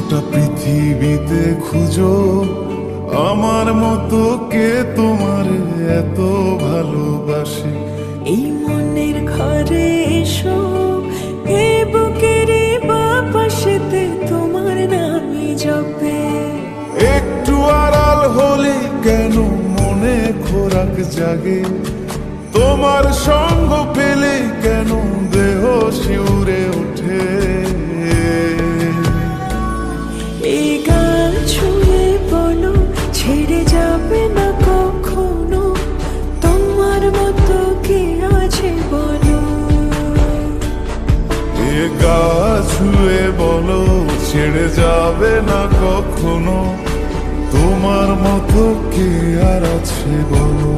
গোটা পৃথিবীতে খুঁজো আমার মতো কে তোমার এত ভালোবাসে। এই মনের ঘরে এসো, এ বুকের বাপাশেতে তোমার নামই জপে। একটু আড়াল হলে কেন মনে খোরাক জাগে, তোমার সঙ্গ পেলে কেন দেহ শিউরে ওঠে। এই গান ছুঁয়ে বলো ছেড়ে যাবে না কখনো, তোমার মতো কে আছে বলো। এ গা ছুঁয়ে বলো ছেড়ে যাবে না কখনো, তোমার মতো কে আর আছে বলো।